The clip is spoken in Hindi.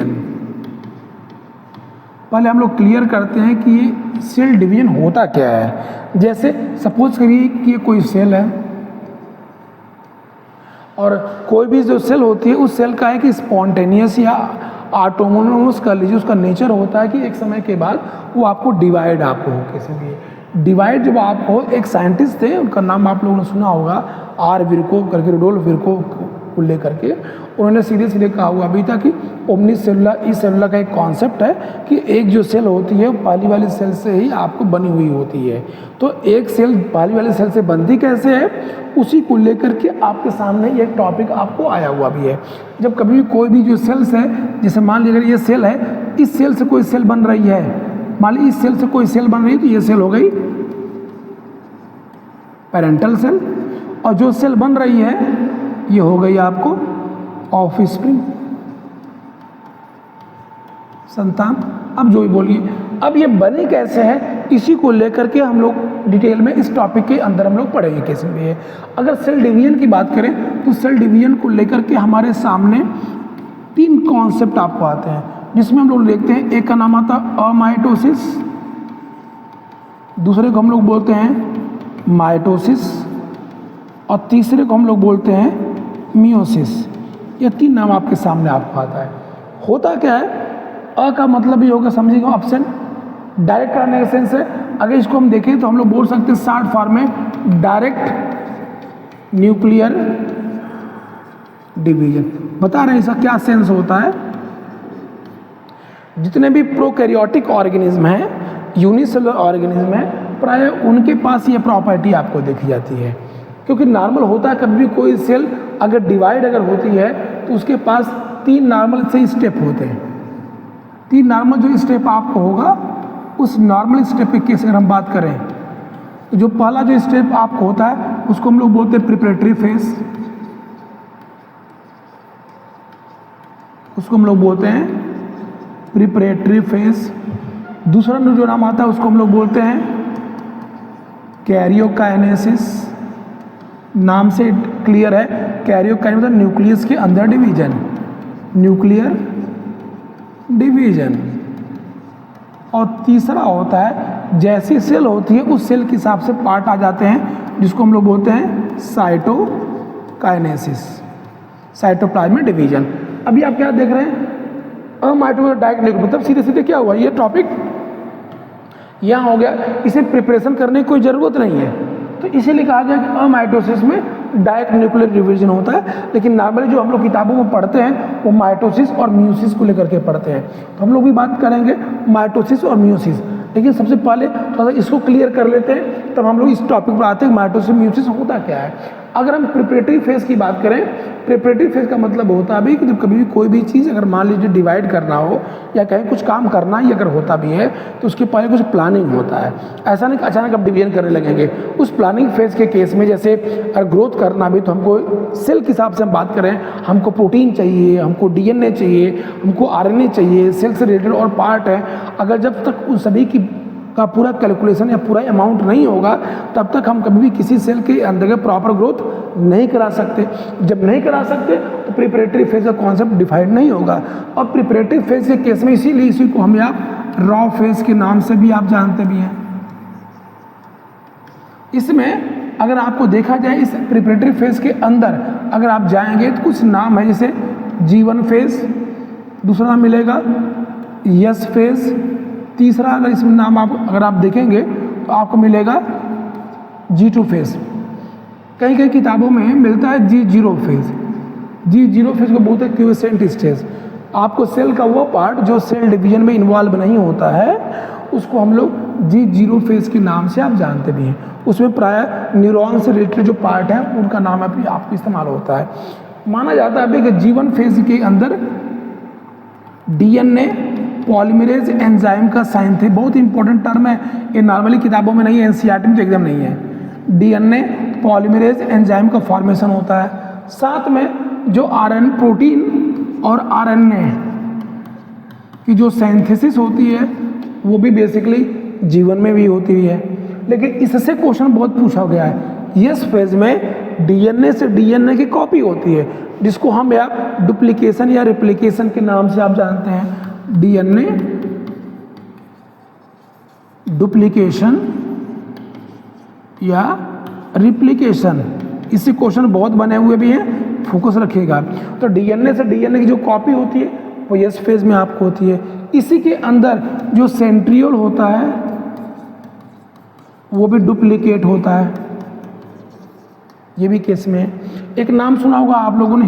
डिवीजन। पहले हम लोग क्लियर करते हैं कि ये सेल डिवीजन होता क्या है। जैसे सपोज करिए कि ये कोई सेल है और कोई भी जो सेल होती है उस सेल का है कि स्पॉन्टेनियस या ऑटोनोमस कर लीजिए, उसका नेचर होता है कि एक समय के बाद वो आपको डिवाइड आपको हो कैसे भी डिवाइड। जब आपको एक साइंटिस्ट थे, उनका नाम आप लोगों ने सुना होगा, आर विर्को करके, रुडोल्फ विर्को को लेकर के, उन्होंने सीधे सीधे कहा हुआ भी था कि ओमनी सेलुलर ई सेलुलर का एक कॉन्सेप्ट है कि एक जो सेल होती है पहली वाली सेल से ही आपको बनी हुई होती है। तो एक सेल पहली वाली सेल से बनती कैसे है, उसी को लेकर के आपके सामने ये टॉपिक आपको आया हुआ भी है। जब कभी भी कोई भी जो सेल्स है, जैसे मान लीजिए अगर ये सेल है, इस सेल से कोई सेल बन रही है, मान लीजिए इस सेल से कोई सेल बन रही है, तो ये सेल हो गई पेरेंटल सेल, और जो सेल बन रही है ये हो गई आपको ऑफस्प्रिंग, संतान। अब जो भी बोलिए, अब ये बने कैसे है, इसी को लेकर के हम लोग डिटेल में इस टॉपिक के अंदर हम लोग पढ़ेंगे कैसे भी है। अगर सेल डिवीजन की बात करें तो सेल डिवीजन को लेकर के हमारे सामने 3 कॉन्सेप्ट आपको आते हैं, जिसमें हम लोग देखते हैं, एक का नाम आता है अमाइटोसिस, दूसरे को हम लोग बोलते हैं माइटोसिस, और तीसरे को हम लोग बोलते हैं मियोसिस। ये 3 नाम आपके सामने आपको आता है। होता क्या है, अ का मतलब ये होगा, समझिएगा ऑप्शन डायरेक्ट करने का सेंस है। अगर इसको हम देखें तो हम लोग बोल सकते हैं शॉर्ट फॉर्म में डायरेक्ट न्यूक्लियर डिवीजन। बता रहे हैं इसका क्या सेंस होता है। जितने भी प्रोकैरियोटिक ऑर्गेनिज्म हैं, यूनिसेलुलर ऑर्गेनिज्म हैं, प्राय उनके पास ये प्रॉपर्टी आपको देखी जाती है। क्योंकि नॉर्मल होता है, कभी भी कोई सेल अगर डिवाइड अगर होती है तो उसके पास 3 नॉर्मल से स्टेप होते हैं। 3 नॉर्मल जो स्टेप आपको होगा, उस नॉर्मल स्टेप के केस अगर हम बात करें तो जो पहला जो स्टेप आपको होता है उसको हम लोग बोलते हैं प्रिपरेटरी फेज, उसको हम लोग बोलते हैं प्रिपरेटरी फेज। दूसरा जो नाम आता है उसको हम लोग बोलते हैं कैरियोकाइनेसिस। नाम से क्लियर है, कैरियोकाइनेसिस मतलब न्यूक्लियस के अंदर डिवीजन, न्यूक्लियर डिवीजन। और तीसरा होता है, जैसी सेल होती है उस सेल के हिसाब से पार्ट आ जाते हैं, जिसको हम लोग बोलते हैं साइटोकाइनेसिस, साइटोप्लाज्मिक डिवीजन। अभी आप क्या देख रहे हैं, अमाइटोसिस डायरेक्ट न्यूक्लियर, मतलब सीधे सीधे क्या हुआ, ये टॉपिक यहाँ हो गया, इसे प्रिपरेशन करने की कोई ज़रूरत नहीं है। तो इसीलिए कहा गया कि अमाइटोसिस में डायरेक्ट न्यूक्लियर डिवीजन होता है। लेकिन नॉर्मली जो हम लोग किताबों में पढ़ते हैं वो माइटोसिस और मियोसिस को लेकर के पढ़ते हैं। तो हम लोग भी बात करेंगे माइटोसिस और मियोसिस, लेकिन सबसे पहले थोड़ा सा इसको क्लियर कर लेते हैं, तब हम लोग इस टॉपिक पर आते हैं माइटोसिस मियोसिस होता क्या है। अगर हम प्रिपरेटरी फेज की बात करें, प्रिपरेटरी फेज का मतलब होता है कि जब कभी भी कोई भी चीज़ अगर मान लीजिए डिवाइड करना हो या कहीं कुछ काम करना ही अगर होता भी है तो उसके पहले कुछ प्लानिंग होता है। ऐसा नहीं कि अचानक आप डिवीजन करने लगेंगे। उस प्लानिंग फेज के केस में जैसे अगर ग्रोथ करना भी तो हमको सेल के हिसाब से हम बात करें, हमको प्रोटीन चाहिए, हमको डीएनए चाहिए, हमको आरएनए चाहिए, सेल से रिलेटेड और पार्ट है। अगर जब तक उन सभी की का पूरा कैलकुलेशन या पूरा अमाउंट नहीं होगा तब तक हम कभी भी किसी सेल के अंदर के प्रॉपर ग्रोथ नहीं करा सकते। जब नहीं करा सकते तो प्रिपरेटरी फेज का कॉन्सेप्ट डिफाइंड नहीं होगा। और प्रिपरेटरी फेज के केस में इसीलिए इसी को हम आप रॉ फेज के नाम से भी आप जानते भी हैं। इसमें अगर आपको देखा जाए इस प्रिपरेटरी फेज के अंदर अगर आप जाएंगे तो कुछ नाम है, जैसे G1 फेज, दूसरा नाम मिलेगा यस फेज, तीसरा अगर इसमें नाम आप अगर आप देखेंगे तो आपको मिलेगा G2 फेज। कई कई किताबों में मिलता है G0 फेज। G0 फेज को बोलते हैं क्यूसेंट स्टेज। आपको सेल का वो पार्ट जो सेल डिवीजन में इन्वॉल्व नहीं होता है उसको हम लोग G0 फेज के नाम से आप जानते भी हैं। उसमें प्राय न्यूरॉन से रिलेटेड जो पार्ट है उनका नाम अभी आपको इस्तेमाल होता है। माना जाता है अभी कि G1 फेज के अंदर डीएनए पॉलीमरेज एंजाइम का साइन थे। बहुत इंपॉर्टेंट टर्म है, ये नॉर्मली किताबों में नहीं है, एनसीईआरटी में तो एकदम नहीं है। डीएनए पॉलीमरेज एंजाइम का फॉर्मेशन होता है। साथ में जो आरएन प्रोटीन और आरएनए की जो सिंथेसिस होती है वो भी बेसिकली जीवन में भी होती है। लेकिन इससे क्वेश्चन बहुत पूछा गया है। यस फेज में डीएनए से डीएनए की कॉपी होती है, जिसको हम या डुप्लीकेशन या रिप्लिकेशन के नाम से आप जानते हैं। डीएनए डुप्लीकेशन या रिप्लिकेशन, इससे क्वेश्चन बहुत बने हुए भी हैं, फोकस रखिएगा। तो डीएनए से डीएनए की जो कॉपी होती है वो एस फेज में आपको होती है। इसी के अंदर जो सेंट्रियोल होता है वो भी डुप्लीकेट होता है, ये भी केस में है। एक नाम सुना होगा आप लोगों ने,